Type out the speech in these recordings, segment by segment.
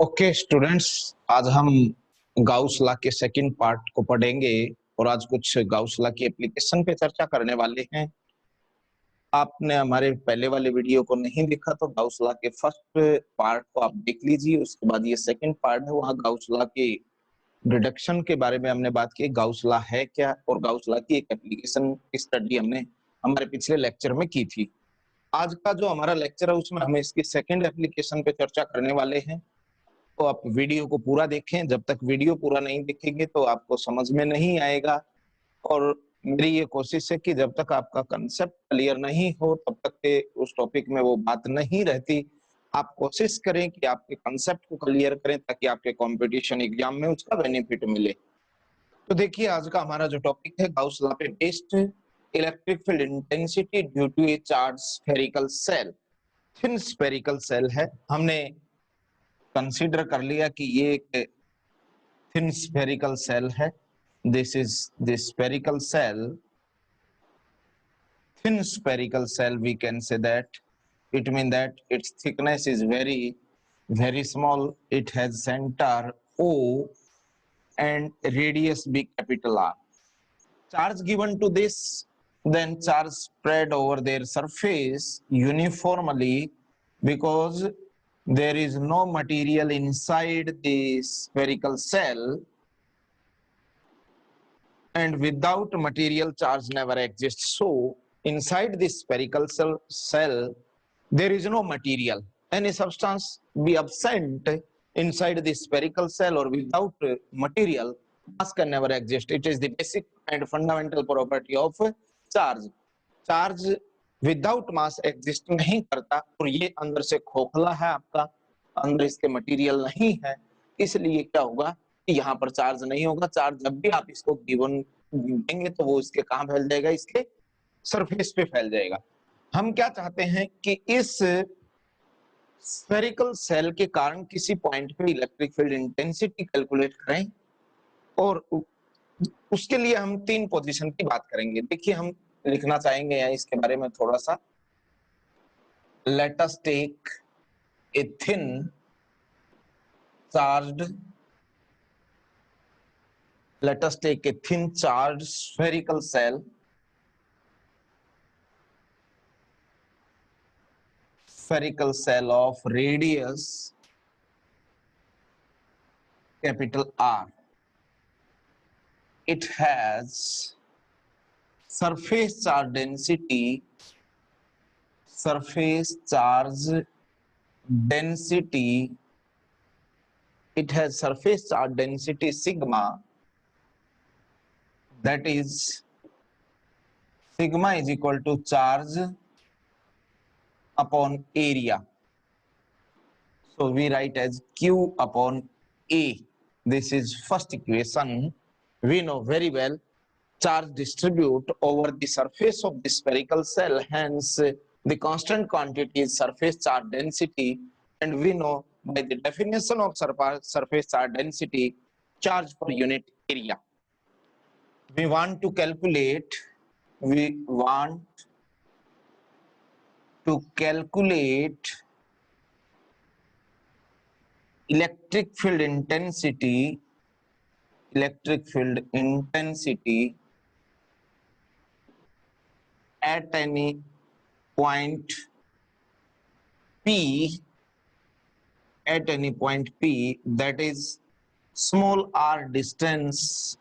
Okay students, आज हम Gauss law के सेकंड पार्ट को पढ़ेंगे और आज कुछ गाउस लॉ की एप्लीकेशन पे चर्चा करने वाले हैं। आपने हमारे पहले वाले वीडियो को नहीं देखा तो गाउस लॉ के फर्स्ट पार्ट को आप देख लीजिए। उसके बाद ये सेकंड पार्ट है, वहाँ गाउस लॉ के डिडक्शन के बारे में हमने बात की, गाउस लॉ है क्या और गाउस लॉ की एक एप्लीकेशन की स्टडी हमने हमारे पिछले लेक्चर में की थी। आज का जो हमारा लेक्चर है उसमें हम इसकी सेकंड एप्लीकेशन पे चर्चा करने वाले हैं। तो आप वीडियो को पूरा देखें, जब तक वीडियो पूरा नहीं देखेंगे तो आपको समझ में नहीं आएगा। और मेरी ये कोशिश है कि जब तक आपका कंसेप्ट क्लियर नहीं हो तब तक के उस टॉपिक में वो बात नहीं रहती। आप कोशिश करें कि आपके कंसेप्ट को क्लियर करें ताकि आपके कंपटीशन एग्जाम में उसका बेनिफिट मिले। तो देखिए, आज का हमारा जो टॉपिक है गाउस लॉ पे based electric field intensity due to a charge spherical shell. Thin spherical shell है, हमने कंसीडर कर लिया कि ये एक thin spherical cell है. This is the spherical cell. Thin spherical cell, we can say that it means that its thickness is very small. It has center O and radius B capital R. Charge given to this, then charge spread over their surface uniformly because there is no material inside the spherical cell, and without material charge never exists. So inside this spherical cell there is no material. Any substance be absent inside the spherical cell or without material, mass can never exist. It is the basic and fundamental property of charge. Charge without mass exist नहीं करता और ये अंदर से खोखला है, आपका अंदर इसके मटेरियल नहीं है, इसलिए क्या होगा, यहाँ पर चार्ज नहीं होगा। चार्ज जब भी आप इसको गिवन देंगे तो वो इसके कहाँ फैल जाएगा, इसके सरफेस पे फैल जाएगा। हम क्या चाहते हैं कि इस स्फेरिकल सेल के कारण किसी पॉइंट पे इलेक्ट्रिक फील्ड इंटेंसिटी कैलकुलेट करें और उसके लिए हम तीन पोजीशन की बात करेंगे। देखिए, हम लिखना चाहेंगे या इसके बारे में थोड़ा सा, let us take a thin charged let us take a thin charged spherical cell of radius capital R. It has surface charge density it has surface charge density sigma, that is sigma is equal to charge upon area. So we write as Q upon A. This is first equation. We know very well charge distribute over the surface of the spherical cell, hence the constant quantity is surface charge density, and we know by the definition of surface charge density, charge per unit area. We want to calculate electric field intensity at any point P, that is small r distance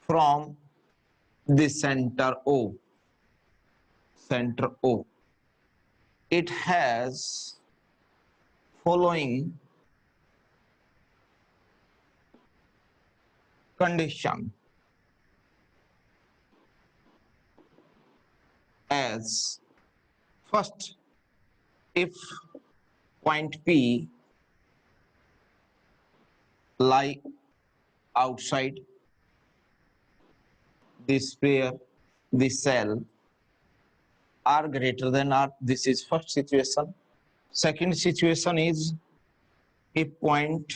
from the center O. It has following condition as: first, if point P lie outside the sphere, the cell R greater than R. This is first situation. Second situation is if point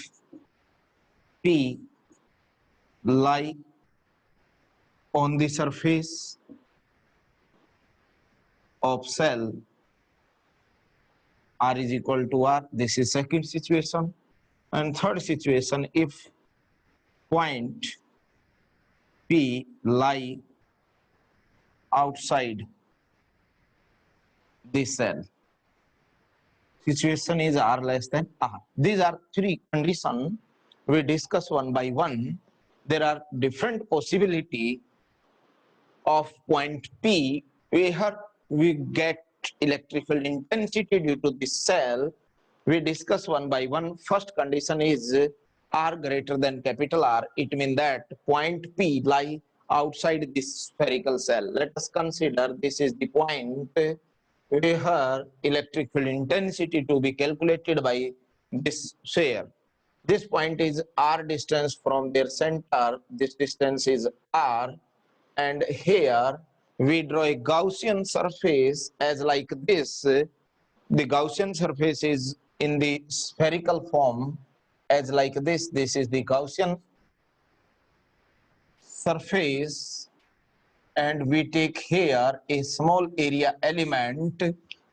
P lie on the surface of cell R is equal to R. This is second situation. And third situation, if point P lie outside the cell, situation is R less than R. These are three conditions we discuss one by one. There are different possibility of point P where we get electrical intensity due to this cell. We discuss one by one. First condition is R greater than capital R. It means that point P lie outside this spherical cell. Let us consider this is the point where electrical intensity to be calculated by this sphere. This point is R distance from their center. This distance is R, and here we draw a Gaussian surface as like this. The Gaussian surface is in the spherical form as like this. This is the Gaussian surface, and we take here a small area element,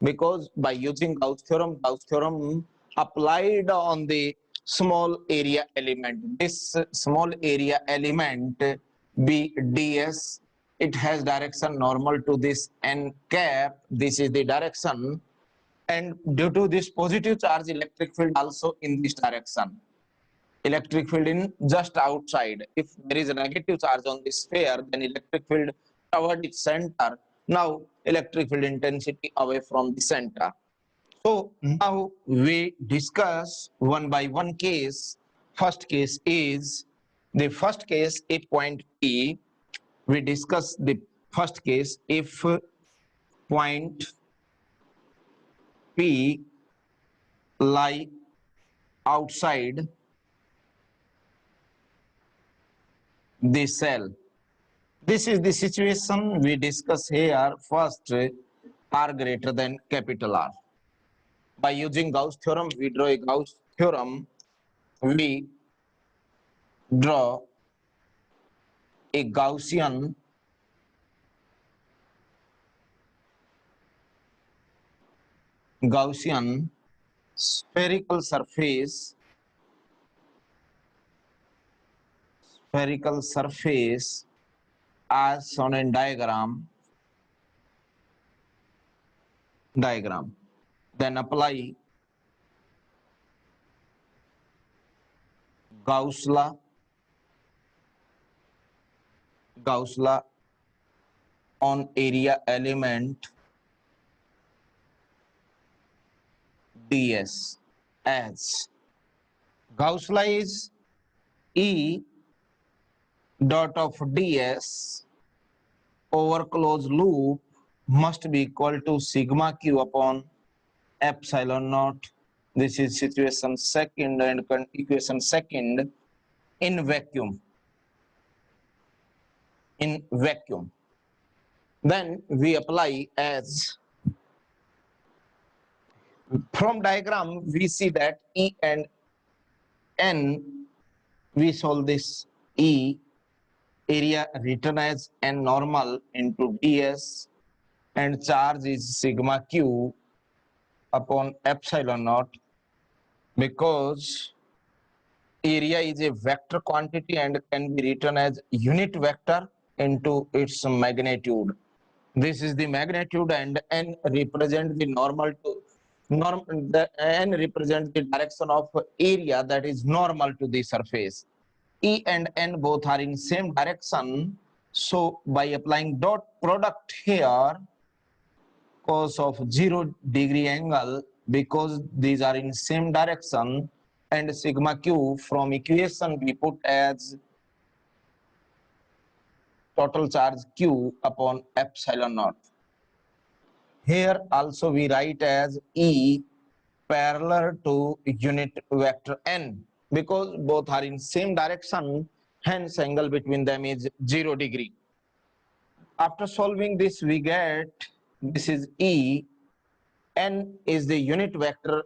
because by using Gauss theorem applied on the small area element. This small area element be ds. It has direction normal to this n cap. This is the direction, and due to this positive charge, electric field also in this direction. Electric field in just outside. If there is a negative charge on this sphere, then electric field toward its center. Now electric field intensity away from the center. So now we discuss one by one case. First case is the first case, a point P. We discuss the first case if point P lie outside the cell. This is the situation we discuss here. First, R greater than capital R. By using Gauss theorem, we draw a Gauss theorem. We draw a Gaussian spherical surface as shown in diagram. Then apply Gauss law on area element ds, as Gauss law is E dot of ds over closed loop must be equal to sigma q upon epsilon naught. This is situation second and equation second in vacuum. Then we apply as from diagram we see that E and N, we solve this E area written as N normal into ds, and charge is sigma q upon epsilon naught, because area is a vector quantity and can be written as unit vector into its magnitude. This is the magnitude, and n represents the n represents the direction of area that is normal to the surface. E and n both are in same direction, so by applying dot product here, cos of 0 degree angle, because these are in same direction, and sigma q from equation we put as total charge q upon epsilon naught. Here also we write as E parallel to unit vector n, because both are in same direction, hence angle between them is 0 degree. After solving this, we get this is E, n is the unit vector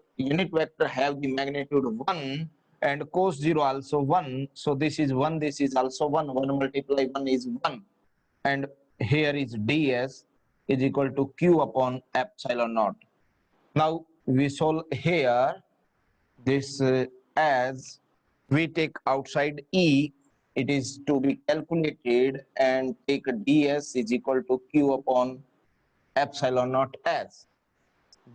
have the magnitude 1, and cos 0 also 1, so this is 1, this is also 1 multiply 1 is 1, and here is ds is equal to q upon epsilon naught. Now we solve here this as we take outside E, it is to be calculated and take ds is equal to q upon epsilon naught s.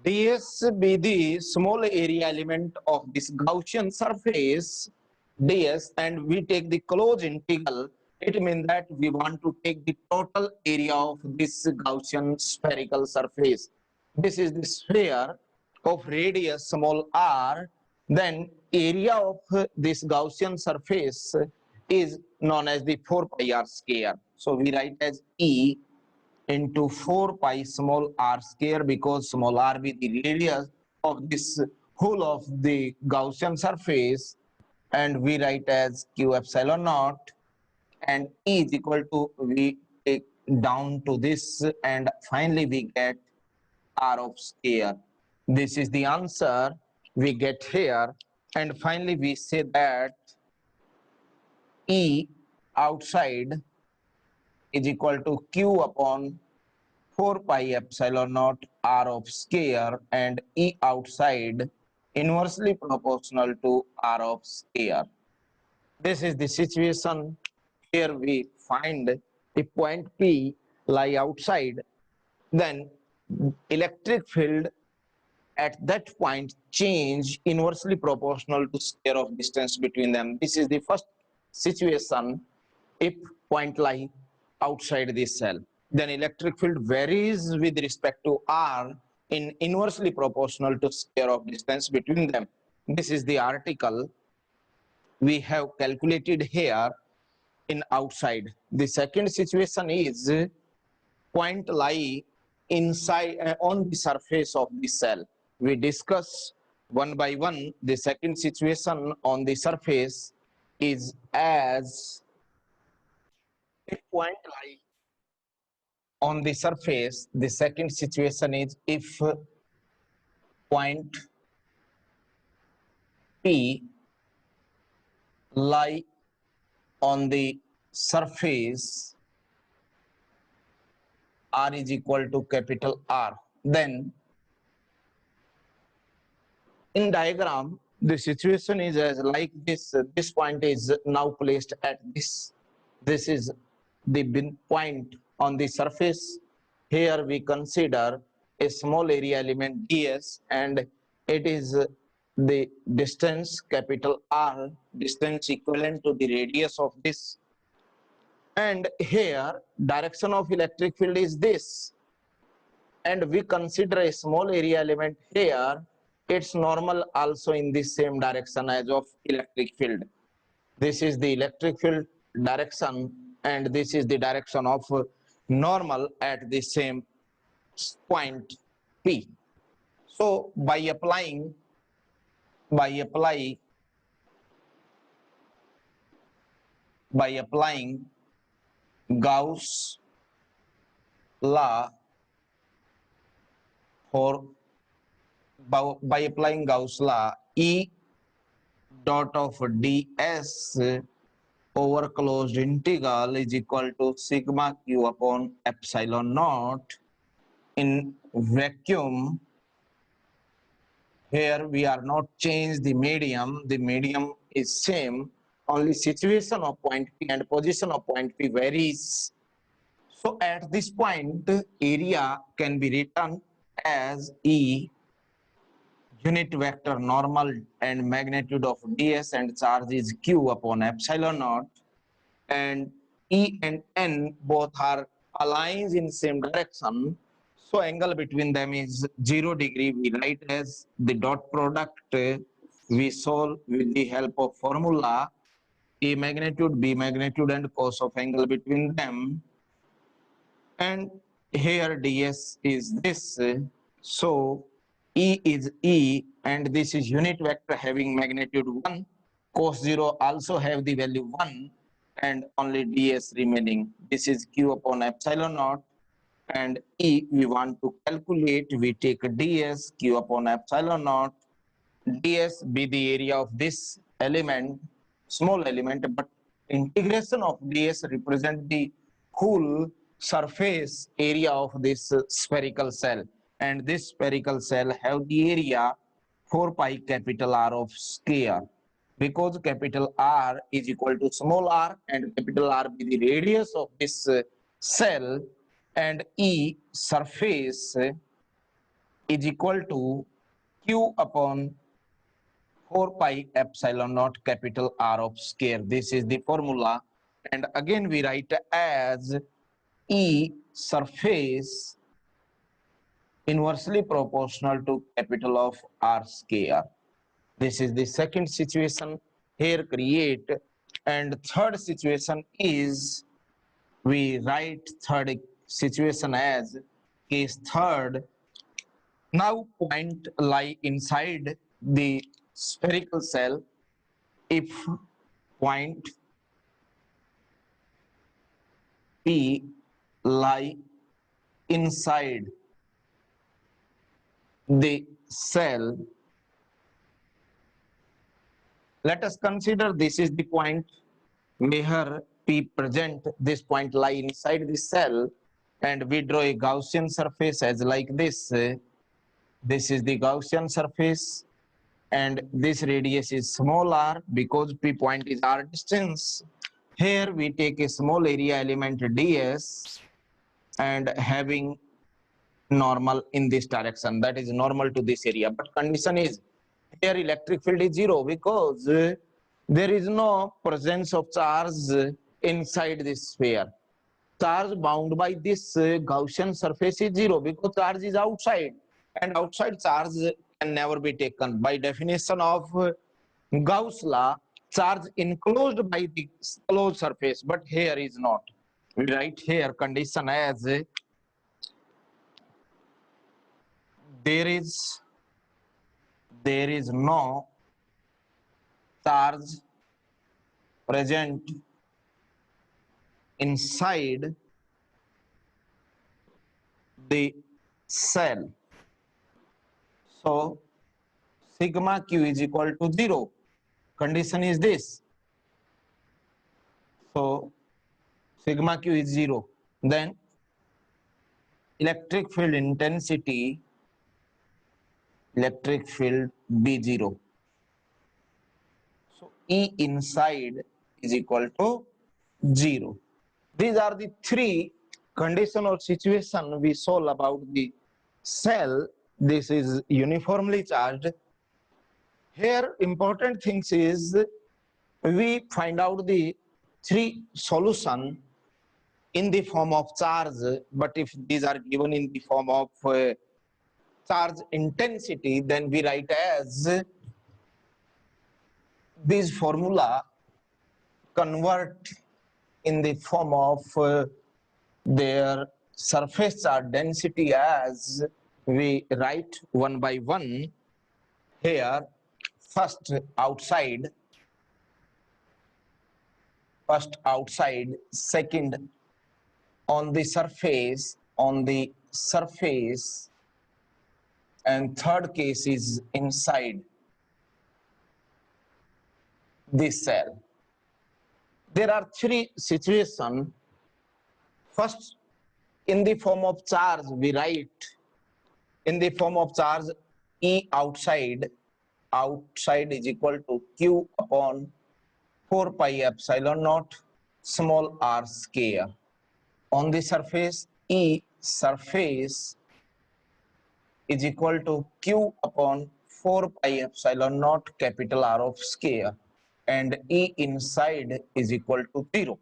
ds be the small area element of this Gaussian surface ds, and we take the closed integral. It means that we want to take the total area of this Gaussian spherical surface. This is the sphere of radius small r. Then area of this Gaussian surface is known as the 4 pi r square. So we write as E into 4 pi small r square, because small r be the radius of this whole of the Gaussian surface, and we write as q epsilon naught, and E is equal to, we take down to this, and finally we get r of square. This is the answer we get here, and finally we say that E outside is equal to q upon 4 pi epsilon naught r of square, and E outside inversely proportional to r of square. This is the situation. Here we find a point P lie outside, then electric field at that point change inversely proportional to square of distance between them. This is the first situation if point lie outside this cell. Then electric field varies with respect to r in inversely proportional to square of distance between them. This is the article we have calculated here in outside. The second situation is point lie inside on the surface of the cell. We discuss one by one. The second situation on the surface is as if point lie on the surface. The second situation is if point P lie on the surface r is equal to capital R. Then in diagram the situation is as like this. This point is now placed at this. This is the point on the surface. Here we consider a small area element ds, and it is the distance capital R, distance equivalent to the radius of this. And here direction of electric field is this, and we consider a small area element here. It's normal also in the same direction as of electric field. This is the electric field direction, and this is the direction of normal at the same point P. So by applying Gauss law for by applying Gauss law, E dot of ds over closed integral is equal to sigma q upon epsilon naught in vacuum. Here we are not change the medium is same, only situation of point P and position of point P varies. So at this point area can be written as E unit vector normal and magnitude of ds, and charge is q upon epsilon naught, and E and N both are aligned in same direction, so angle between them is 0 degree. We write as the dot product. We solve with the help of formula A magnitude, B magnitude, and cos of angle between them. And here ds is this, so E is E, and this is unit vector having magnitude 1. Cos 0 also have the value 1, and only ds remaining. This is q upon epsilon naught, and E we want to calculate. We take ds q upon epsilon naught. Ds be the area of this element, small element, but integration of ds represent the whole surface area of this spherical cell, and this spherical cell have the area 4 pi capital R of square, because capital R is equal to small r and capital R be the radius of this cell, and E surface is equal to Q upon 4 pi epsilon naught capital R of square. This is the formula, and again we write as E surface inversely proportional to capital of R square. This is the second situation here create, and third situation is we write third situation as case third. Now point lie inside the spherical cell. If point P lie inside the cell, let us consider this is the point where P present, this point lie inside the cell, and we draw a Gaussian surface as like this. This is the Gaussian surface, and this radius is small r because P point is r distance. Here we take a small area element ds and having normal in this direction, that is normal to this area, but condition is here electric field is 0 because there is no presence of charge inside this sphere. Charge bound by this Gaussian surface is 0 because charge is outside, and outside charge can never be taken. By definition of Gauss law, charge enclosed by the closed surface, but here is not. We write here condition as there is no charge present inside the cell. So sigma q is equal to 0. Condition is this. So sigma q is 0. Then electric field intensity, electric field B0. So E inside is equal to 0. These are the three condition or situation we saw about the cell. This is uniformly charged. Here important things is we find out the three solution in the form of charge, but if these are given in the form of charge intensity, then we write as this formula convert in the form of their surface charge density as we write one by one here. First outside, second on the surface, and third case is inside this cell. There are three situations. First, in the form of charge, we write in the form of charge E outside is equal to Q upon 4 pi epsilon naught small r square. On the surface, E surface is equal to Q upon 4 pi epsilon naught capital R of square, and E inside is equal to 0.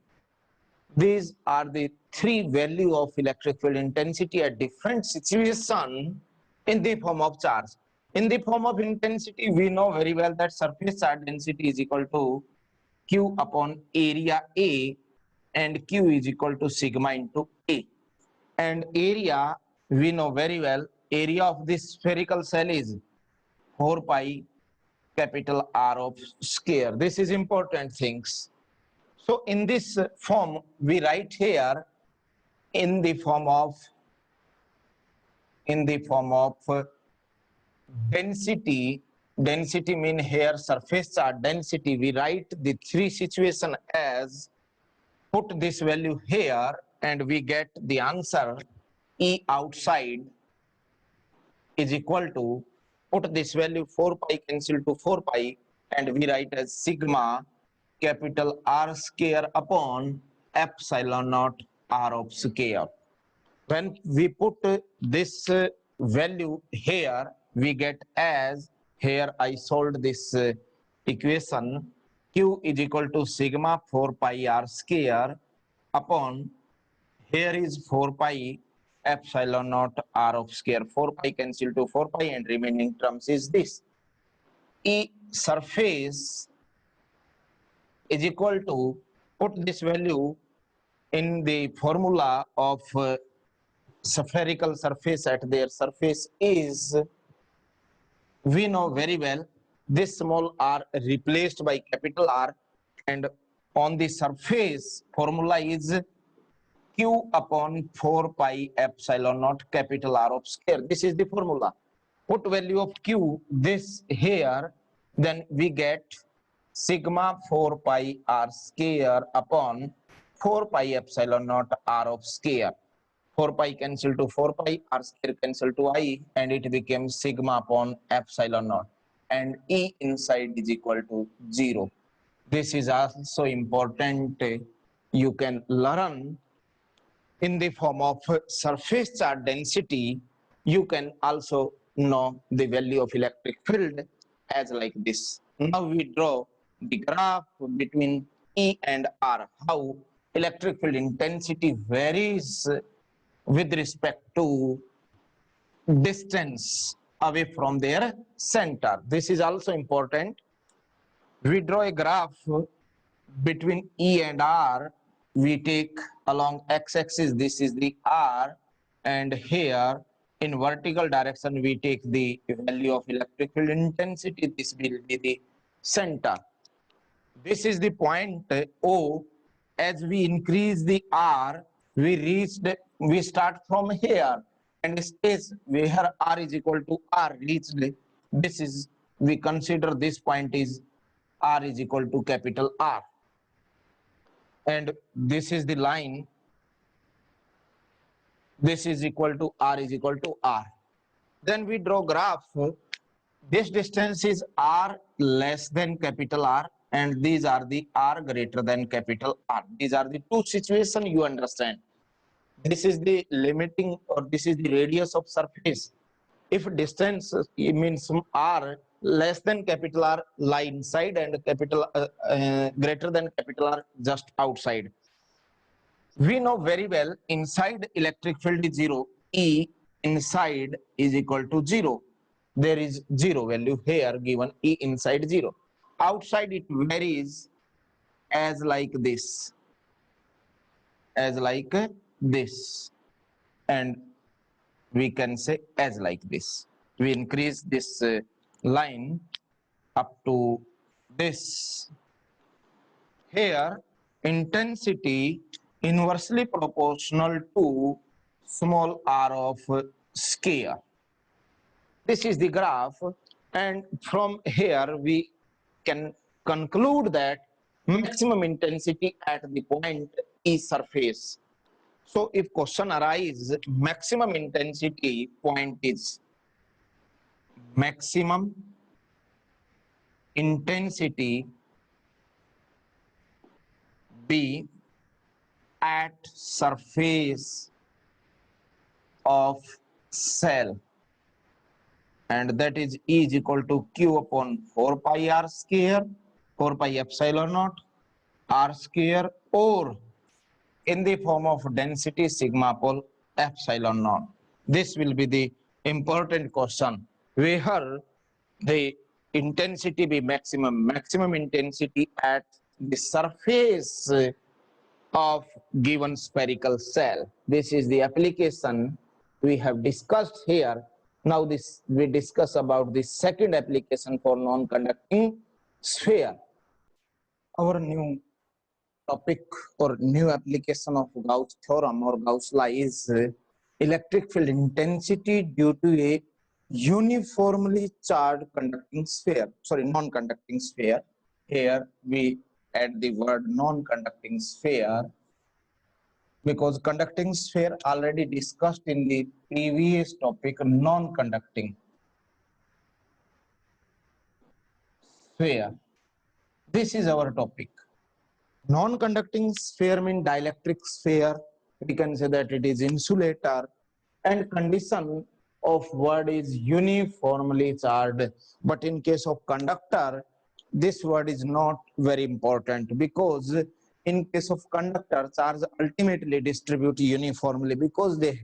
These are the three values of electric field intensity at different situation in the form of charge. In the form of intensity, we know very well that surface charge density is equal to Q upon area A, and Q is equal to sigma into A. And area, we know very well, area of this spherical cell is 4 pi capital R of square. This is important things. So in this form, we write here in the form of density. Density mean here surface charge density. We write the three situation as, put this value here, and we get the answer E outside is equal to, put this value 4 pi cancel to 4 pi, and we write as sigma capital R square upon epsilon naught R of square. When we put this value here, we get as, here I solved this equation, Q is equal to sigma 4 pi R square upon, here is 4 pi epsilon naught R of square. 4 pi cancel to 4 pi, and remaining terms is this. E surface is equal to, put this value in the formula of spherical surface at their surface is, we know very well, this small r replaced by capital R, and on the surface formula is Q upon 4 pi epsilon naught capital R of square. This is the formula. Put value of Q this here, then we get sigma 4 pi R square upon 4 pi epsilon naught R of square. 4 pi cancel to 4 pi, R square cancel to I, and it became sigma upon epsilon naught, and E inside is equal to 0. This is also important. You can learn in the form of surface charge density. You can also know the value of electric field as like this. Now we draw the graph between E and R, how electric field intensity varies with respect to distance away from their center. This is also important. We draw a graph between E and R. We take along x-axis, this is the R, and here in vertical direction we take the value of electric field intensity. This will be the center. This is the point O. As we increase the R, we start from here and stays where R is equal to R reached. This is, we consider this point is R is equal to capital R, and this is the line, this is equal to R is equal to R. Then we draw graph. This distance is R less than capital R, and these are the R greater than capital R. These are the two situations, you understand. This is the limiting, or this is the radius of surface. If distance means R less than capital R, lie inside, and capital greater than capital R just outside. We know very well inside electric field is 0, E inside is equal to 0. There is 0 value here given, E inside 0. Outside it varies as like this, and we can say as like this. We increase this line up to this. Here intensity inversely proportional to small r of square. This is the graph, and from here we can conclude that maximum intensity at the point E surface. So if question arises, maximum intensity point is maximum intensity B at surface of cell, and that is E is equal to Q upon 4 pi R square, 4 pi epsilon naught R square, or in the form of density sigma upon epsilon naught. This will be the important question, where the intensity be maximum intensity at the surface of given spherical cell. This is the application we have discussed here. Now we discuss about the second application for non-conducting sphere. Our new topic or new application of Gauss theorem or Gauss law is electric field intensity due to a uniformly charged conducting sphere, non-conducting sphere. Here we add the word non-conducting sphere. because conducting sphere already discussed in the previous topic, non-conducting sphere. This is our topic. Non-conducting sphere means dielectric sphere. We can say that it is insulator, and condition of word is uniformly charged. But in case of conductor, this word is not very important, because in case of conductor, charge ultimately distribute uniformly, because the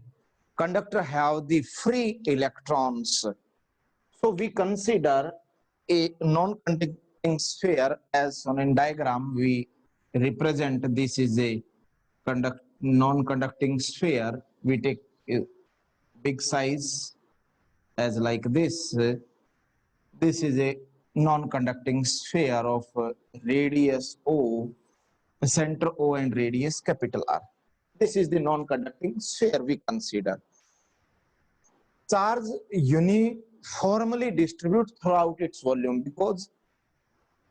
conductor have the free electrons. So we consider a non-conducting sphere as shown in diagram. We represent this is a non-conducting sphere. We take a big size as like this. This is a non-conducting sphere of radius O, center O, and radius capital R. This is the non-conducting sphere we consider. Charge uniformly distributes throughout its volume because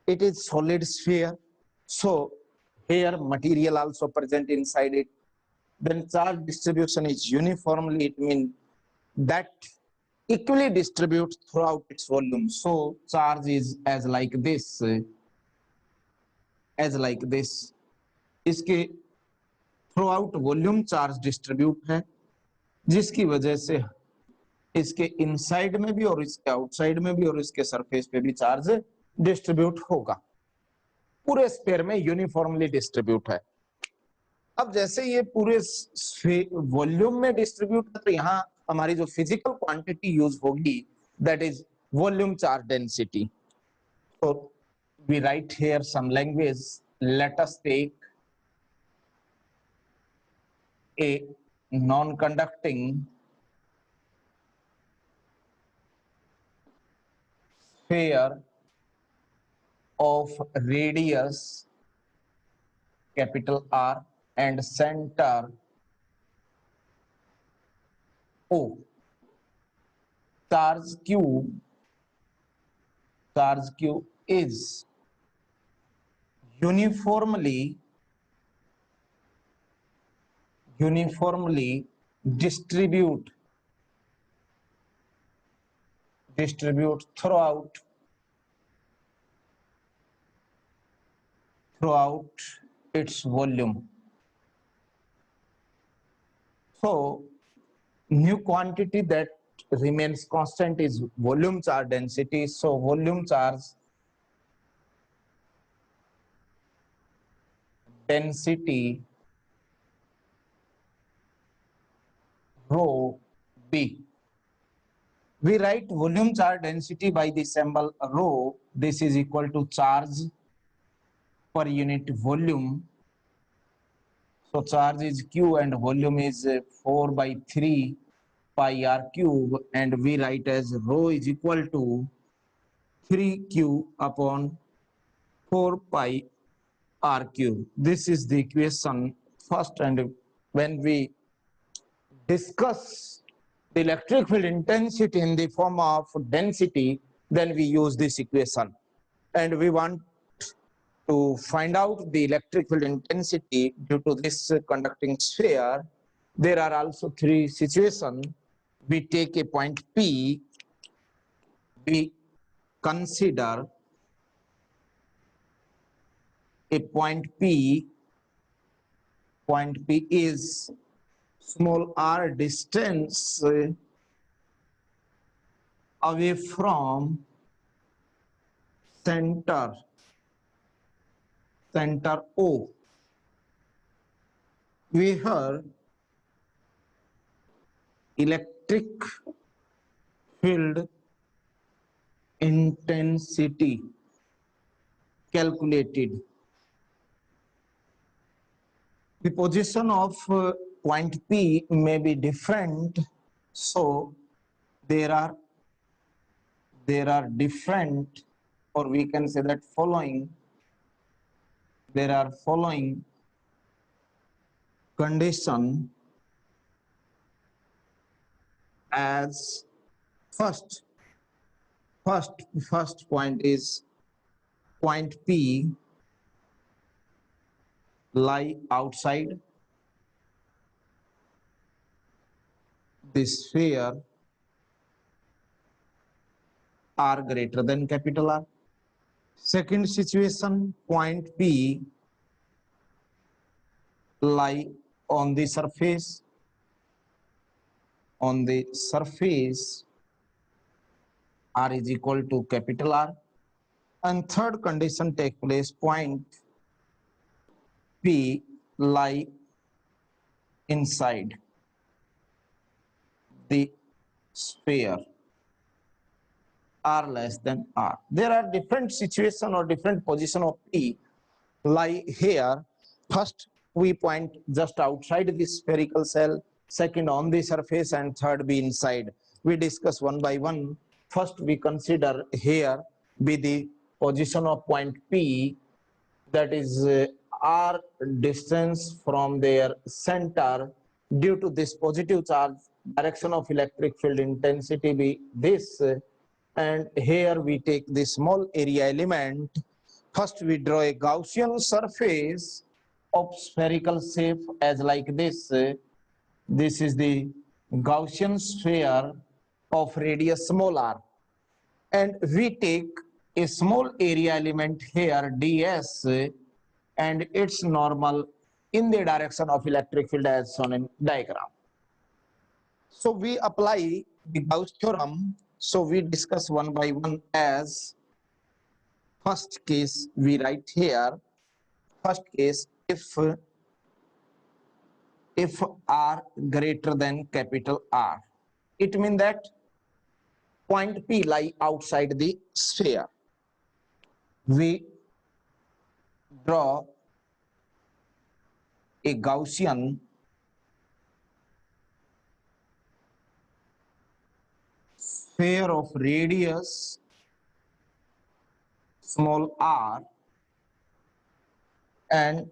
it is solid sphere. So here material also present inside it. Then charge distribution is uniformly, it means that equally distributes throughout its volume. So charge is as like this, as like this. इसके through out volume charge distribute है, जिसकी वजह से इसके inside में भी और इसके आउटसाइड में भी और इसके सरफेस पे भी चार्ज डिस्ट्रीब्यूट होगा, पूरे स्फीयर में यूनिफॉर्मली डिस्ट्रीब्यूट है। अब जैसे ये पूरे वॉल्यूम में डिस्ट्रीब्यूट है, तो यहाँ हमारी जो फिजिकल क्वांटिटी यूज होगी that is volume charge density. तो we write here some language, let us take a non-conducting sphere of radius capital R and center O. Charge Q is uniformly distribute throughout its volume. So new quantity that remains constant is volume charge density. So volume charge density rho B. We write volume charge density by the symbol rho. This is equal to charge per unit volume. So charge is Q and volume is 4 by 3 pi r cube, and we write as rho is equal to 3Q upon 4 pi r cube. This is the equation first, and when we discuss the electric field intensity in the form of density, then we use this equation. And we want to find out the electric field intensity due to this conducting sphere. There are also three situations. We take a point P, we consider a point P is small r distance away from center O. We have electric field intensity calculated. The position of point P may be different, so there are different, or we can say that there are following condition as first point is point P lie outside the sphere r greater than capital R. Second situation, point P lie on the surface, R is equal to capital R. And third condition take place, point P lie inside the sphere, R less than R. There are different situation or different position of P lie here. First, we point just outside the spherical shell, second on the surface, and third be inside. We discuss one by one. First, we consider here be the position of point P, that is r distance from their center. Due to this positive charge, direction of electric field intensity be this, and here we take the small area element. First we draw a Gaussian surface of spherical shape as like this. This is the Gaussian sphere of radius small r, and we take a small area element here ds, and its normal in the direction of electric field as shown in diagram. So we apply the Gauss theorem. So we discuss one by one. As first case we write here, first case, if r greater than capital R, it means that point P lie outside the sphere. We draw a Gaussian sphere of radius small r and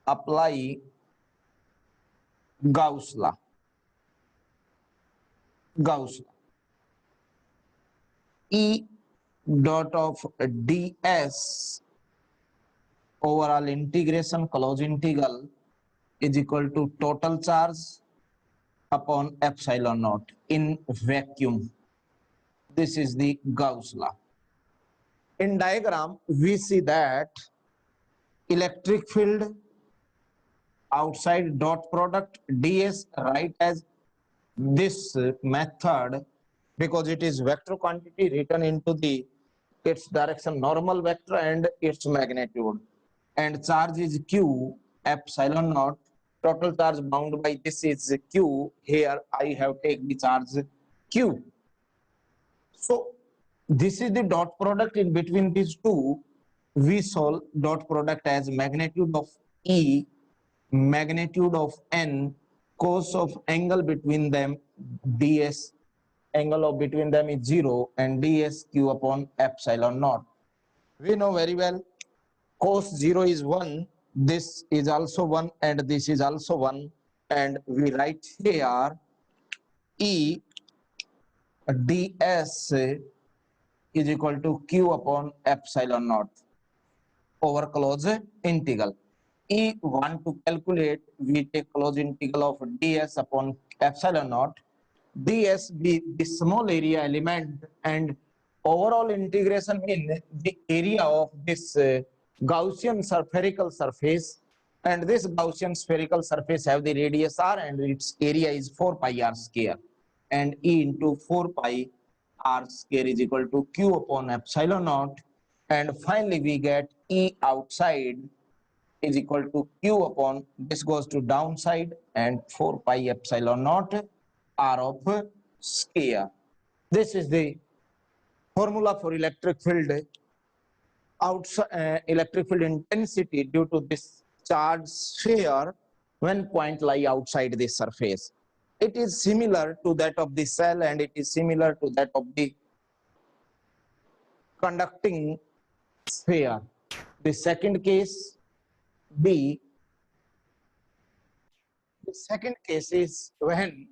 apply Gauss law. E dot of ds overall integration close integral is equal to total charge upon epsilon naught in vacuum. This is the Gauss law. In diagram we see that electric field outside dot product ds write as this method, because it is vector quantity written into the its direction normal vector and its magnitude, and charge is q epsilon naught, total charge bound by this is q. Here I have taken the charge q. So this is the dot product in between these two. We solve dot product as magnitude of E, magnitude of N, cos of angle between them ds, angle of between them is 0, and ds q upon epsilon naught. We know very well cos 0 is 1, this is also 1, and this is also 1, and we write here E ds is equal to q upon epsilon naught over close integral. E want to calculate, we take close integral of ds upon epsilon naught. Ds be the small area element, and overall integration in the area of this Gaussian spherical surface, and this Gaussian spherical surface have the radius r and its area is 4 pi r square, and E into 4 pi r square is equal to q upon epsilon naught, and finally we get E outside is equal to q upon, this goes to downside, and 4 pi epsilon naught r of square. This is the formula for electric field outside, electric field intensity due to this charged sphere when point lie outside the surface. It is similar to that of the cell, and it is similar to that of the conducting sphere. The second case B, the second case is when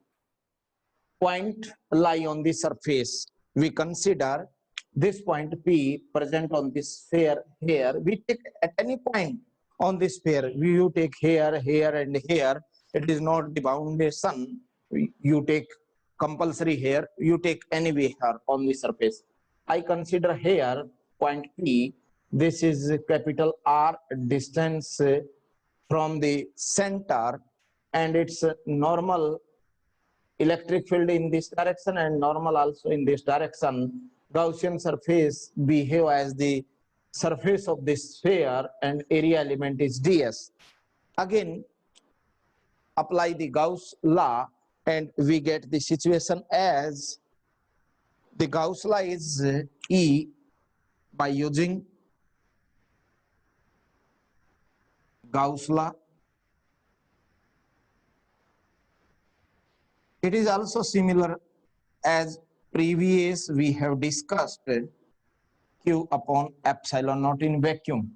point lie on the surface. We consider this point P present on this sphere here. We take at any point on this sphere. You take here, here, and here. It is not the boundation. you take compulsory here, you take anywhere on the surface. I consider here point P, this is capital R distance from the center, and it's normal electric field in this direction and normal also in this direction. Gaussian surface behave as the surface of this sphere and area element is ds. Again, apply the Gauss law and we get the situation as the Gauss law is E by using Gauss law. It is also similar as previous we have discussed Q upon epsilon naught in vacuum.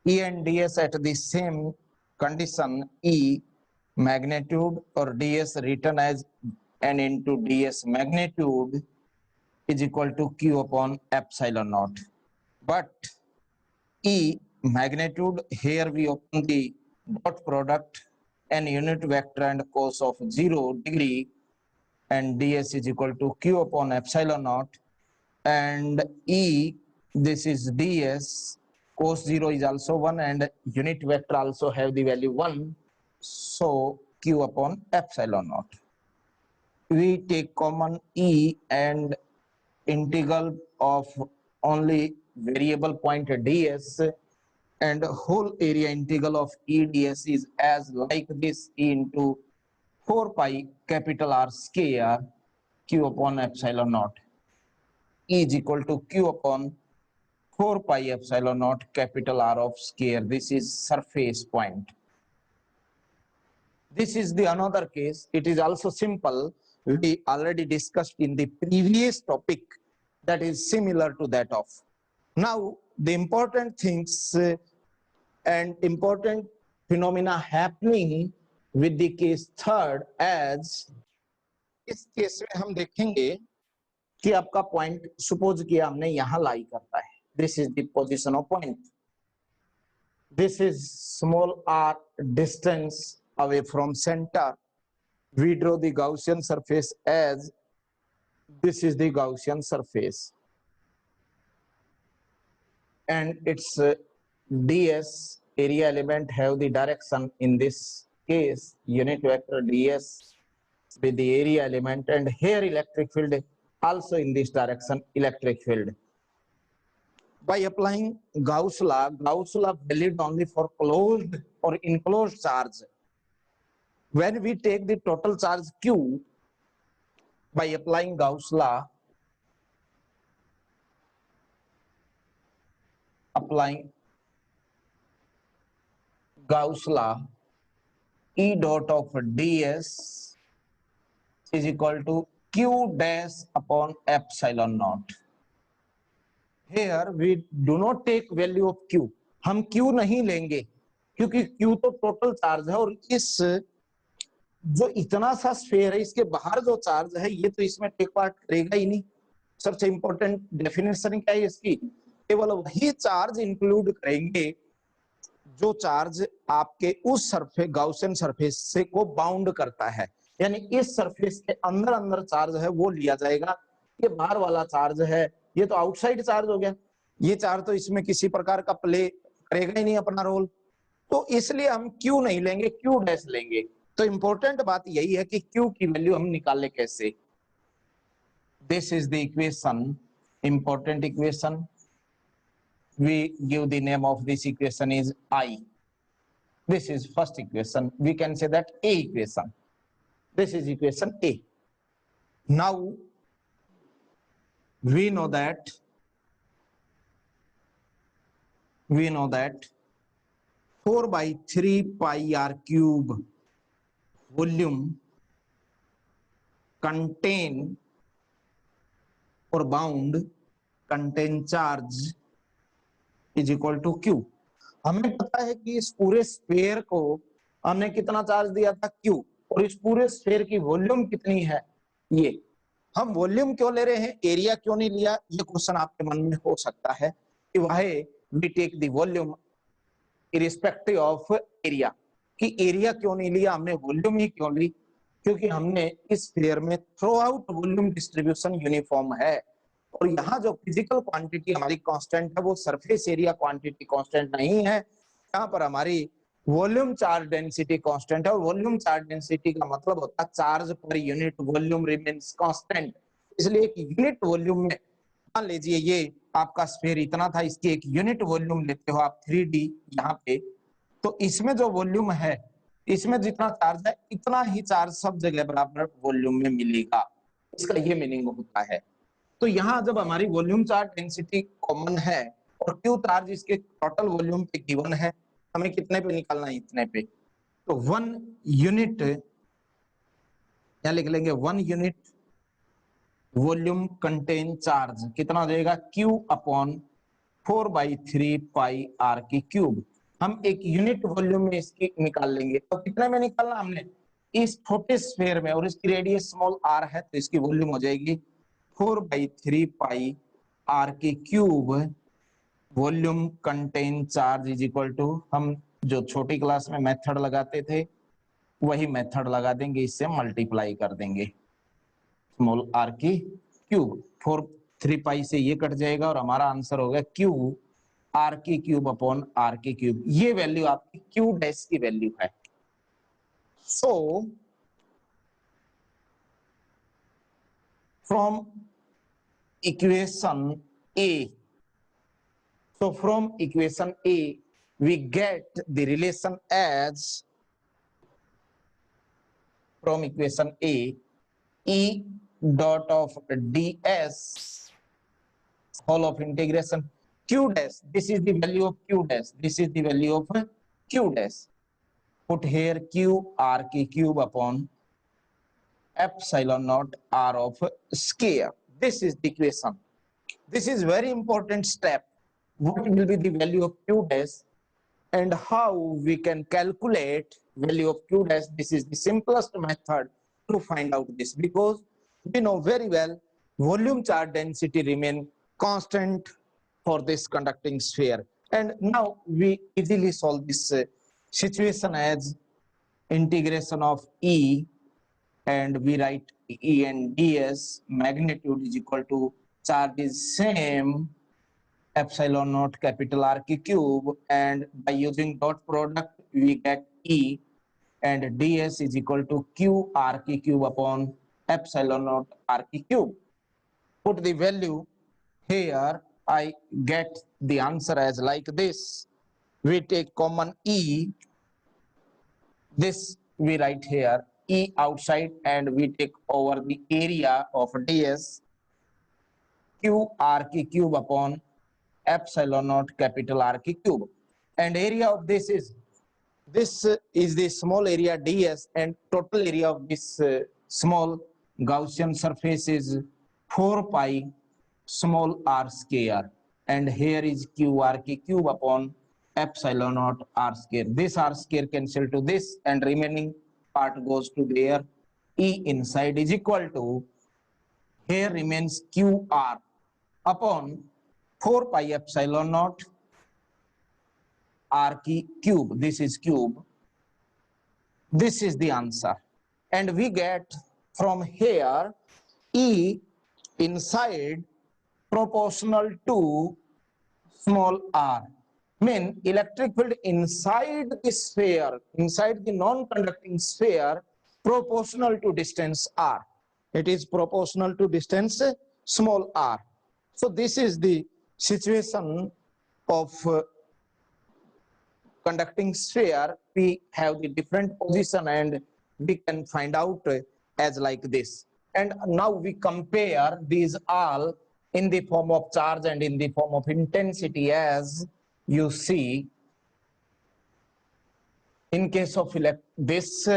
E and ds at the same condition, E magnitude or ds written as n into ds magnitude is equal to Q upon epsilon naught. But E magnitude, here we open the dot product n unit vector and cos of 0 degree, and ds is equal to Q upon epsilon naught, and E, this is ds, cos 0 is also 1 and unit vector also have the value 1, so Q upon epsilon naught. We take common E and integral of only variable point ds, and whole area integral of E ds is as like this, E into 4 pi capital R square Q upon epsilon naught. E is equal to Q upon 4 pi epsilon naught capital R of square. This is surface point. This is the another case. It is also simple. We already discussed in the previous topic that is similar to that of. Now, the important things and important phenomena happening with the case third, as इस case में हम देखेंगे कि आपका point suppose किया हमने यहां लाई करता है, this is the position of point, this is small r distance away from center. We draw the Gaussian surface as this is the Gaussian surface, and its ds area element have the direction, in this case unit vector ds with the area element, and here electric field also in this direction electric field. By applying Gauss law valid only for closed or enclosed charge. When we take the total charge Q by applying Gauss law, E dot of ds is equal to Q dash upon epsilon naught. Here we do not take value of Q. हम Q नहीं लेंगे क्योंकि Q तो total charge है, और इस जो इतना सा स्फीयर है इसके बाहर जो चार्ज है ये तो इसमें टेक पार्ट करेगा ही नहीं. सबसे इंपॉर्टेंट डेफिनेशन क्या है इसकी, केवल वही चार्ज इंक्लूड करेंगे जो चार्ज आपके उस सरफेस गाउसियन सरफेस से को बाउंड करता है, यानी इस सरफेस के अंदर अंदर चार्ज है वो लिया जाएगा. ये बाहर वाला चार्ज है ये तो आउटसाइड चार्ज हो गया, ये चार्ज तो इसमें किसी प्रकार का प्ले करेगा ही नहीं अपना रोल, तो इसलिए हम Q नहीं लेंगे, Q डैश लेंगे. तो इंपॉर्टेंट बात यही है कि Q की वैल्यू हम निकाले कैसे. This is the equation, important equation. We give the name of this equation is I. This is first equation. We can say that A equation. This is equation A. Now we know that 4 by 3 pi r cube volume contain or bound contain charge is equal to Q. हमें पता है कि इस पूरे sphere को हमने कितना charge दिया था Q, और इस पूरे स्फीयर की वॉल्यूम कितनी है ये. हम वॉल्यूम क्यों ले रहे हैं, एरिया क्यों नहीं लिया, ये क्वेश्चन आपके मन में हो सकता है कि why we take the volume irrespective of area, कि एरिया क्यों नहीं लिया हमने, वॉल्यूम ही क्यों ली. क्योंकि हमने इस स्फीयर में through out volume distribution uniform है, और यहाँ जो फिजिकल क्वांटिटी हमारी कांस्टेंट है वो सरफेस एरिया क्वांटिटी कांस्टेंट नहीं है, यहाँ पर हमारी वॉल्यूम चार्ज डेंसिटी कांस्टेंट है, और वॉल्यूम चार्ज डेंसिटी का मतलब होता है charge per unit volume remains constant. इसलिए एक यूनिट वॉल्यूम में, मान लीजिए ये आपका स्फीयर इतना था, इसकी एक यूनिट वॉल्यूम लेते हो आप 3D यहाँ पे, तो इसमें जो वॉल्यूम है, इसमें जितना चार्ज है इतना ही चार्ज सब जगह बराबर वॉल्यूम में मिलेगा, इसका ये मीनिंग होता है। तो यहाँ जब हमारी वॉल्यूम चार्ज डेंसिटी कॉमन है और क्यू चार्ज इसके टोटल वॉल्यूम पे गिवन है, हमें कितने पे निकालना है, इतने पे, तो 1 यूनिट क्या लिख लेंगे, 1 यूनिट वॉल्यूम कंटेन चार्ज कितना हो जाएगा, Q अपॉन 4/3 पाई आर की क्यूब। हम एक यूनिट वॉल्यूम में इसकी निकाल लेंगे, तो कितने में निकालना हमने, इस छोटे स्फीयर में, और इसकी रेडियस स्मॉल r है, तो इसकी वॉल्यूम हो जाएगी 4/3 पाई आर की cube volume contain charge is equal to, हम जो छोटी क्लास में मेथड लगाते थे वही मेथड लगा देंगे, इससे मल्टीप्लाई कर देंगे, स्मॉल r की क्यूब, 4 पाई से ये कट जाएगा और हमारा आंसर होगा क्यू आर की क्यूब अपॉन आर की क्यूब। ये वैल्यू आपकी क्यू डैश की वैल्यू है। So from equation A, so from equation A we get the relation as, from equation A, E dot of ds whole of integration q dash, this is the value of q dash, this is the value of q dash, put here q r की cube upon epsilon naught r of square, this is the equation. This is very important step, what will be the value of q dash and how we can calculate value of q dash. This is the simplest method to find out this, because we know very well volume charge density remain constant for this conducting sphere. And now we easily solve this situation as integration of E, and we write E and ds, magnitude is equal to charge is same epsilon naught capital R की cube, and by using dot product we get E, and ds is equal to q R की cube upon epsilon naught R की cube. Put the value here, I get the answer as like this. We take common E, this we write here E outside, and we take over the area of ds q R की cube upon epsilon naught capital R की cube, and area of this is the small area ds, and total area of this small Gaussian surface is 4 pi small r square, and here is q R की cube upon epsilon naught r square. This r square cancel to this, and remaining part goes to there. E inside is equal to, here remains q R upon 4 pi epsilon naught r की cube, this is cube, this is the answer. And we get from here E inside proportional to small r, mean electric field inside the sphere, inside the non-conducting sphere, proportional to distance r, it is proportional to distance small r. So this is the situation of conducting sphere. We have the different position and we can find out as like this. And now we compare these all in the form of charge and in the form of intensity. As you see, in case of this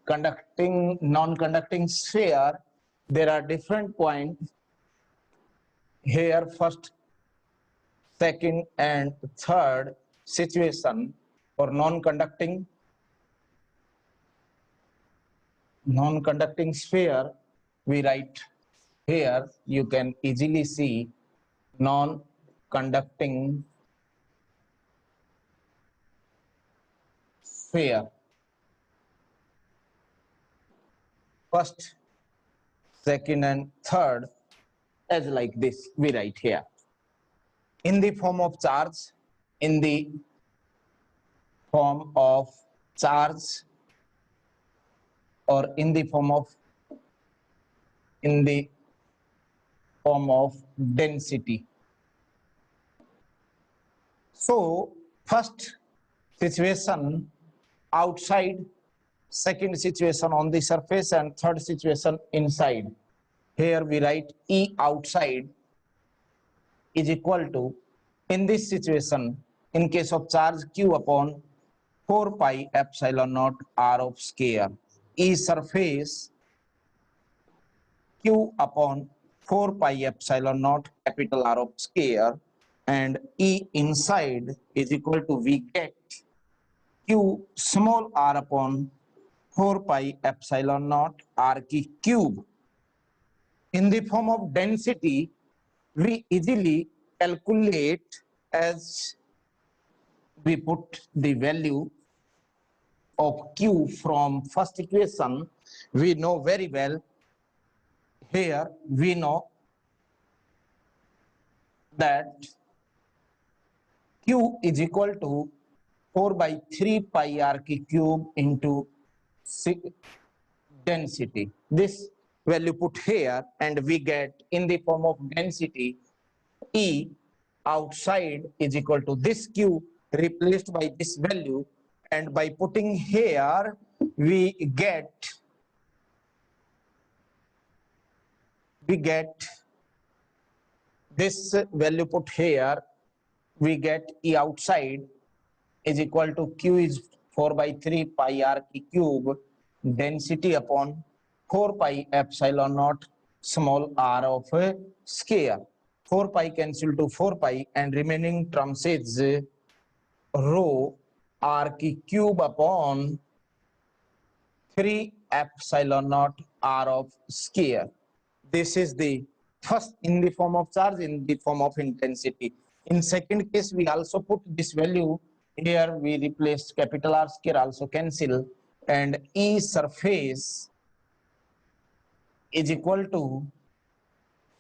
conducting non-conducting sphere, there are different points here, first, second and third situation. For non-conducting sphere, we write here, you can easily see non-conducting sphere. first, second and third as like this we write here. In the form of charge, in the form of charge, or in the form of density. So first situation outside, second situation on the surface, and third situation inside. Here we write E outside is equal to, in this situation, in case of charge, Q upon 4 pi epsilon naught R of square. E surface Q upon 4 pi epsilon naught capital R of square, and E inside is equal to, we get Q small r upon 4 pi epsilon naught R की cube. In the form of density, we easily calculate as we put the value of Q from first equation. We know very well, here we know that Q is equal to 4 by 3 pi R की cube into density. This value put here, and we get in the form of density E outside is equal to this Q replaced by this value, and by putting here we get this value put here, we get E outside is equal to Q is 4 by 3 pi R की cube density upon 4 pi epsilon naught small r of a square. 4 pi cancel to 4 pi, and remaining terms is rho r की cube upon 3 epsilon naught r of square. This is the first in the form of charge, in the form of intensity. In second case, we also put this value here, we replace capital R square, also cancel, and E surface is equal to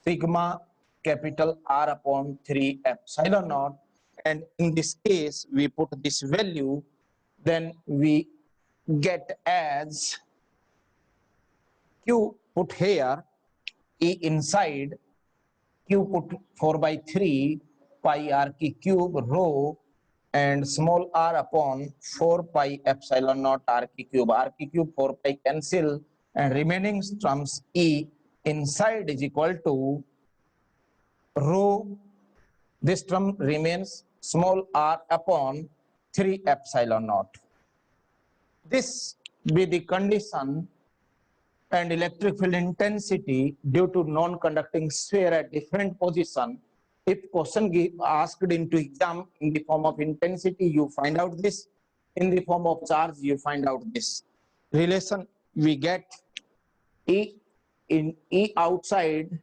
sigma capital R upon 3 epsilon naught, and in this case we put this value, then we get as Q put here, E inside, Q put 4 by 3 pi R की cube rho and small r upon 4 pi epsilon naught R की cube 4 pi cancel, and remaining terms E inside is equal to rho, this term remains, small r upon 3 epsilon naught. This be the condition and electric field intensity due to non-conducting sphere at different position. If question asked into exam in the form of intensity, you find out this. In the form of charge, you find out this relation. We get E in E outside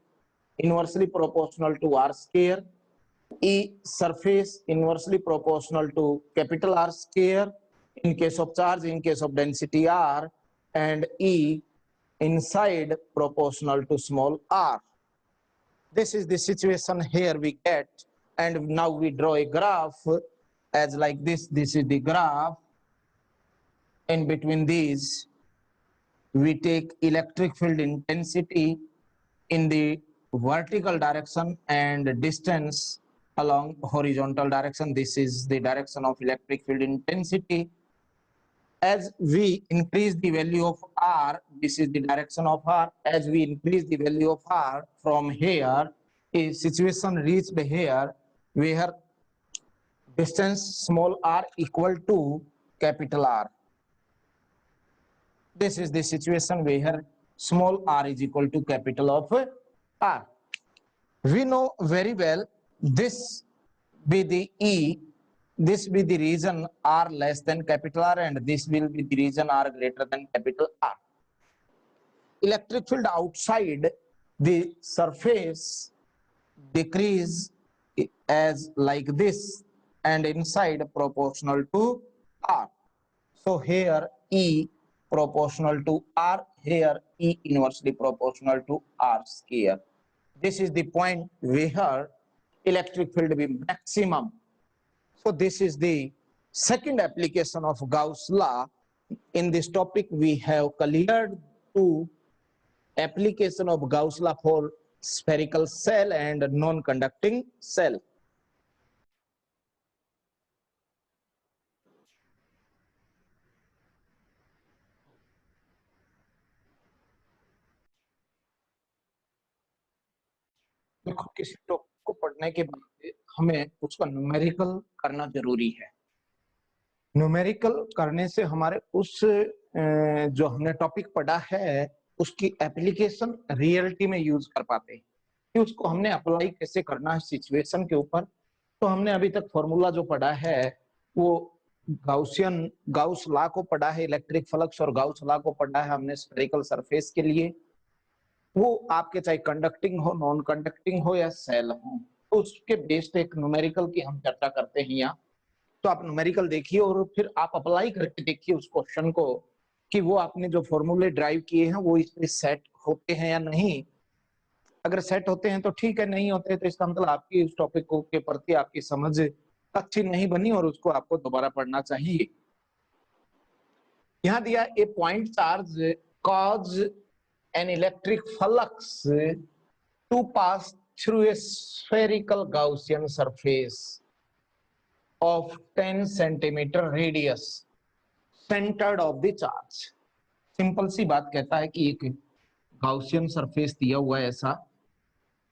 inversely proportional to R square, E surface inversely proportional to capital R square in case of charge, in case of density R, and E inside proportional to small r. This is the situation here we get, and now we draw a graph as like this. This is the graph. In between these, we take electric field intensity in the vertical direction and distance along horizontal direction. This is the direction of electric field intensity. As we increase the value of R, this is the direction of R. As we increase the value of R from here, a situation reached here where distance small r equal to capital R. This is the situation where small r is equal to capital of R. We know very well this be the E, this be the region R less than capital R, and this will be the region R greater than capital R. Electric field outside the surface decrease as like this, and inside proportional to R. So here E proportional to r, here E inversely proportional to r square. This is the point where electric field will be maximum. So this is the second application of Gauss law. In this topic we have cleared two application of Gauss law for spherical cell and non-conducting cell. देखो, किसी topic को पढ़ने के बाद हमें उसका numerical करना जरूरी है। न्यूमेरिकल करने से हमारे उस जो हमने टॉपिक पढ़ा है उसकी एप्लीकेशन रियलिटी में यूज कर पाते हैं कि उसको हमने अप्लाई कैसे करना है सिचुएशन के ऊपर। तो हमने अभी तक फॉर्मूला जो पढ़ा है वो गाउस लॉ को पढ़ा है, इलेक्ट्रिक फ्लक्स और गाउस लॉ को पढ़ा है हमने स्फेरिकल सरफेस के लिए। वो आपके चाहे कंडक्टिंग हो, नॉन कंडक्टिंग हो या सेल हो, तो उसके बेस्ड एक न्यूमेरिकल की हम चर्चा करते हैं यहाँ। तो आप न्यूमेरिकल देखिए और फिर आप अप्लाई करके देखिए उस क्वेश्चन को कि वो आपने जो फॉर्मूले ड्राइव किए हैं वो इसमें सेट होते हैं या नहीं। अगर सेट होते हैं तो ठीक है, नहीं होते तो इसका मतलब आपकी उस टॉपिक को के प्रति आपकी समझ अच्छी नहीं बनी और उसको आपको दोबारा पढ़ना चाहिए। यहाँ दिया a point charge cause an electric flux to pass through a spherical Gaussian surface of 10 centimeter radius centered of the charge। Simple सी बात कहता है कि एक गाउसियन सरफेस दिया हुआ है, ऐसा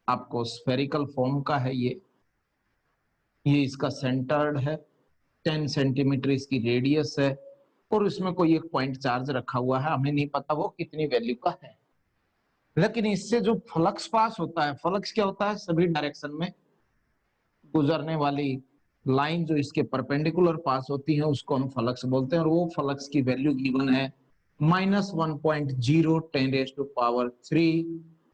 आपको स्फेरिकल फॉर्म का है, ये इसका सेंटर्ड है, 10 सेंटीमीटर इसकी रेडियस है और इसमें कोई एक पॉइंट चार्ज रखा हुआ है, हमें नहीं पता वो कितनी वैल्यू का है। लेकिन इससे जो फ्लक्स पास होता है, फ्लक्स क्या होता है, सभी डायरेक्शन में गुजरने वाली लाइन जो इसके परपेंडिकुलर पास होती है उसको हम फ्लक्स बोलते हैं और वो फ्लक्स की वैल्यू गिवन है -1.010⁻³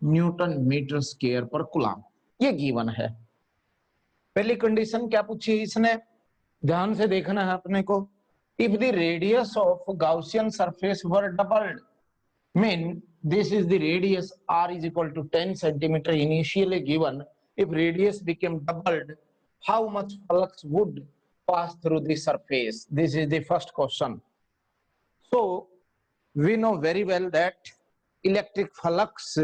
न्यूटन मीटर स्क्वायर पर कूलम, ये गिवन है। पहली कंडीशन क्या पूछी है इसने, ध्यान से देखना है अपने को। If the radius of Gaussian surface were doubled, mean this is the radius r is equal to 10 centimeter initially given, if radius became doubled, how much flux would pass through the surface? This is the first question. So we know very well that electric flux,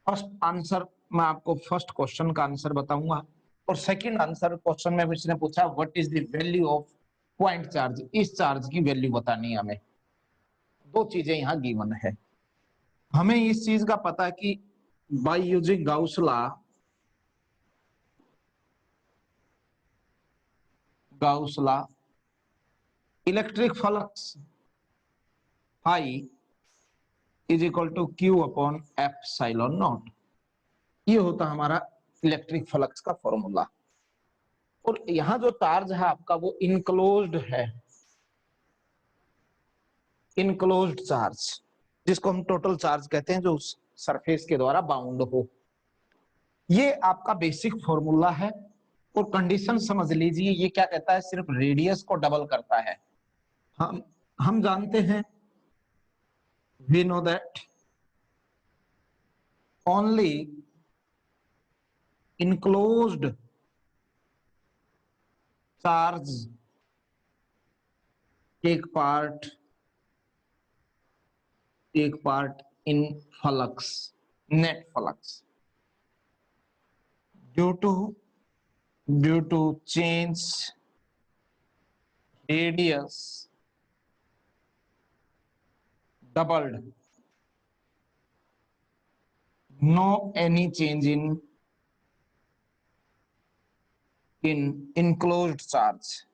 first answer मैं आपको first question का answer बताऊंगा और second answer question में इसने पूछा what is the value of point charge, इस charge की वैल्यू बतानी है हमें। दो चीजें यहाँ गिवन है, हमें इस चीज का पता है कि by using Gauss law electric flux I is equal to Q upon epsilon naught, ये होता हमारा इलेक्ट्रिक फ्लक्स का फॉर्मूला। और यहाँ जो चार्ज है आपका वो इनक्लोज्ड है, इनक्लोज्ड चार्ज जिसको हम टोटल चार्ज कहते हैं, जो उस सरफेस के द्वारा बाउंड हो, ये आपका बेसिक फॉर्मूला है। और कंडीशन समझ लीजिए, ये क्या कहता है, सिर्फ रेडियस को डबल करता है। हम जानते हैं, we know that only enclosed charge take part in flux, net flux, due to change radius doubled, no any change in enclosed charge।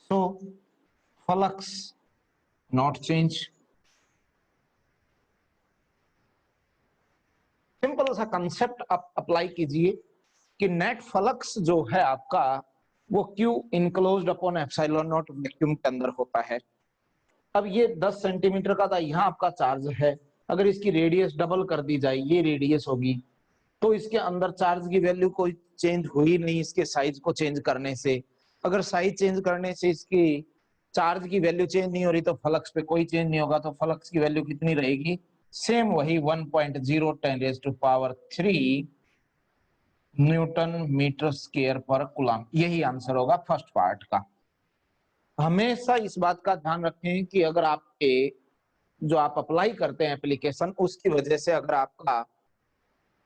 So flux not change। Simple सा कंसेप्ट आप apply कीजिए कि net flux जो है आपका वो Q enclosed upon epsilon not vacuum के अंदर होता है। अब ये 10 सेंटीमीटर का था, यहाँ आपका चार्ज है, अगर इसकी रेडियस डबल कर दी जाए, ये रेडियस होगी, तो इसके अंदर चार्ज की वैल्यू कोई चेंज हुई नहीं इसके साइज को चेंज करने से। अगर साइज चेंज करने से इसकी चार्ज की वैल्यू चेंज नहीं हो रही तो फ्लक्स पे कोई चेंज नहीं होगा, तो फ्लक्स की वैल्यू कितनी रहेगी? सेम वही 1.0 10⁻³ न्यूटन मीटर स्क्वायर पर कूलम। यही आंसर होगा फर्स्ट पार्ट का। हमेशा इस बात का ध्यान रखें कि अगर आपके जो आप अप्लाई करते हैं एप्लीकेशन, उसकी वजह से अगर आपका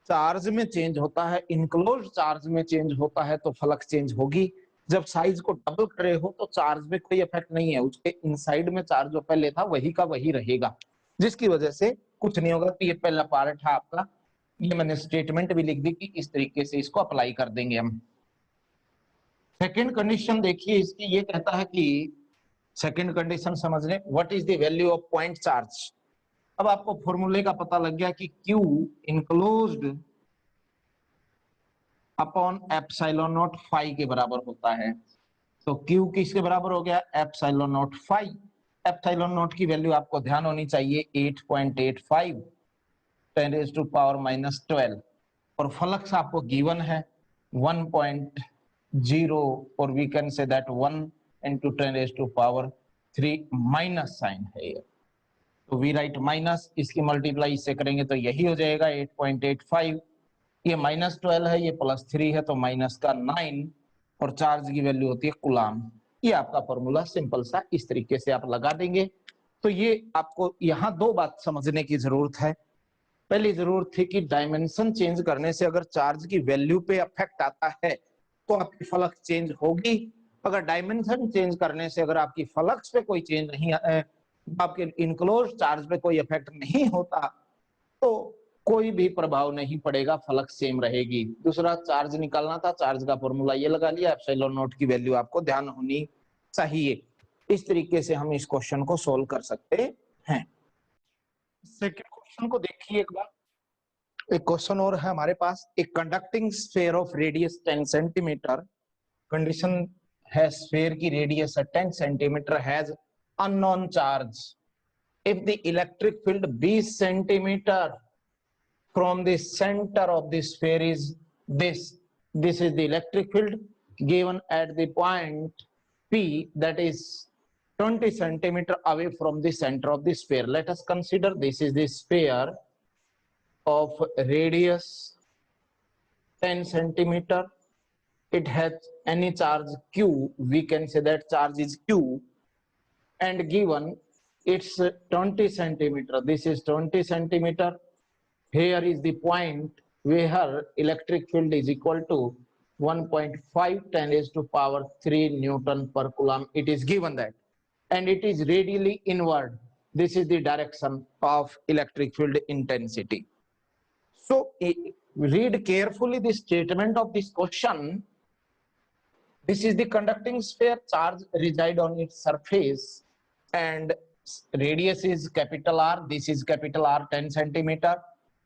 चार्ज में चेंज होता है, इनक्लोज चार्ज में चेंज होता है, तो फ्लक्स चेंज होगी। जब साइज को डबल कर रहे हो तो चार्ज में कोई इफेक्ट नहीं है, उसके इनसाइड में चार्ज जो पहले था वही का वही रहेगा, जिसकी वजह से कुछ नहीं होगा। तो ये पहला पार्ट है आपका, ये मैंने स्टेटमेंट भी लिख दी कि इस तरीके से इसको अप्लाई कर देंगे हम। सेकेंड कंडीशन देखिए इसकी, ये कहता है कि सेकेंड कंडीशन समझ लें, what is the value of point charge. अब आपको फॉर्मूले का पता लग गया कि Q enclosed upon epsilon naught phi के बराबर होता है। तो Q किसके बराबर हो गया? Epsilon naught phi. Epsilon naught की वैल्यू आपको ध्यान होनी चाहिए 8.85 10⁻⁻12, और फ्लक्स आपको गिवन है 1.0, और we can say that 1 into 10⁻³ minus sign है ये, तो वी राइट माइनस, इसकी मल्टीप्लाई इससे करेंगे तो यही हो जाएगा 8.85, ये -12 है, ये +3 है, तो माइनस का 9, और चार्ज की वैल्यू होती है कूलम। ये आपका फॉर्मूला सिंपल सा इस तरीके से आप लगा देंगे। तो ये आपको यहाँ दो बात समझने की जरूरत है। पहली जरूरत थी कि डायमेंशन चेंज करने से अगर चार्ज की वैल्यू पे इफेक्ट आता है तो आपकी फ्लक्स चेंज होगी। अगर डायमेंशन चेंज करने से अगर आपकी फ्लक्स पे कोई चेंज नहीं, आपके इनक्लोज चार्ज पे कोई इफेक्ट नहीं होता, तो कोई भी प्रभाव नहीं पड़ेगा, फ्लक्स सेम रहेगी। दूसरा चार्ज निकालना था, चार्ज का फॉर्मूला ये लगा लिया, एप्सिलॉन नॉट की वैल्यू आपको ध्यान होनी चाहिए। इस तरीके से हम इस क्वेश्चन को सोल्व कर सकते हैं। सेकंड क्वेश्चन को देखिए एक बार। एक क्वेश्चन और है हमारे पास, एक conducting sphere of radius 10 centimetre. Condition है स्फीयर की radius 10 centimetre has unknown charge. If the electric field 20 centimetre from the center of the sphere is this. This is the electric field given at the point P, that is 20 centimeter away from the center of the sphere. Let us consider this is the sphere of radius 10 centimeter. It has any charge Q. We can say that charge is Q, and given it's 20 centimeter. This is 20 centimeter. Here is the point where electric field is equal to 1.5 10⁻³ Newton per coulomb. It is given that, and it is radially inward. This is the direction of electric field intensity. So read carefully the statement of this question. This is the conducting sphere, charge reside on its surface, and radius is capital R. This is capital R 10 centimeter.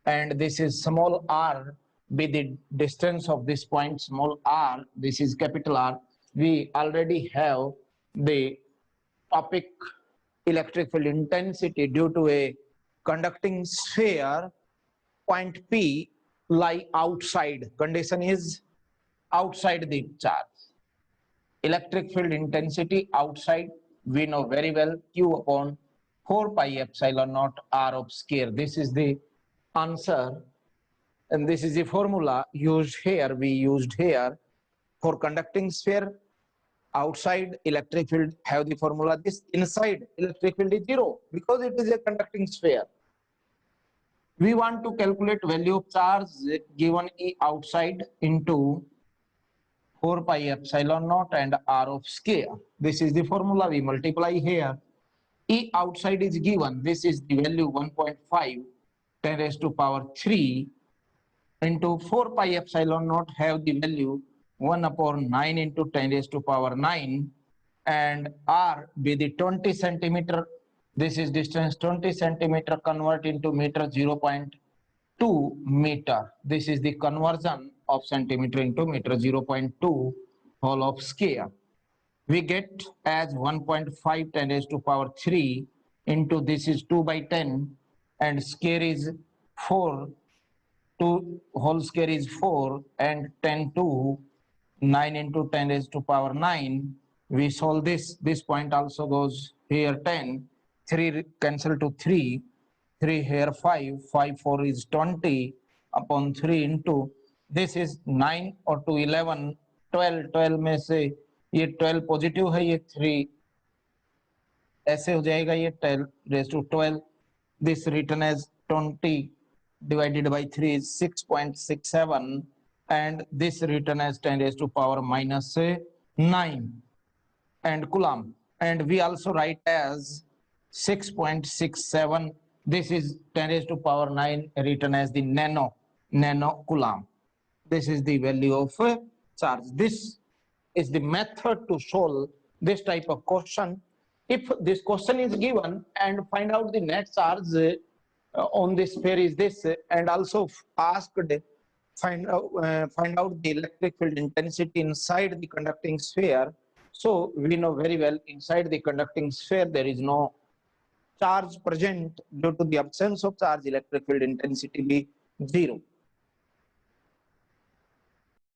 And this is small r, be the distance of this point small r. This is capital R. We already have the topic electric field intensity due to a conducting sphere. Point P lie outside. Condition is outside the charge. Electric field intensity outside, we know very well, Q upon 4 pi epsilon naught R of square. This is the answer, and this is the formula used here, we used here for conducting sphere. Outside electric field have the formula this, inside electric field is 0 because it is a conducting sphere. We want to calculate value of charge given E outside into 4 pi epsilon naught and R of square. This is the formula, we multiply here. E outside is given, this is the value 1.5 10⁻³ into 4 pi epsilon naught have the value 1/9 into 10⁻⁹, and R be the 20 centimeter. This is distance 20 centimeter, convert into meter 0.2 meter. This is the conversion of centimeter into meter 0.2 whole of square. We get as 1.5 10⁻³ into this is 2 by 10, and square is 4, 2 whole square is 4, and 10 2 9 into 10 raised to power 9. We solve this. This point also goes here 10. 3 cancel to 3. 3 here 5. 5 4 is 20 upon 3 into this is 9 और 2 11 12. 12 में से ये 12 positive है, ये 3 ऐसे हो जाएगा, ये 10 raised to 12. This written as 20 divided by 3 is 6.67, and this written as 10 raised to power minus 9 and coulomb. And we also write as 6.67. This is 10 raised to power 9 written as the nano coulomb. This is the value of charge. This is the method to solve this type of question. If this question is given and find out the net charge on this sphere is this, and also asked find out the electric field intensity inside the conducting sphere, so we know very well inside the conducting sphere there is no charge present. Due to the absence of charge, electric field intensity be 0.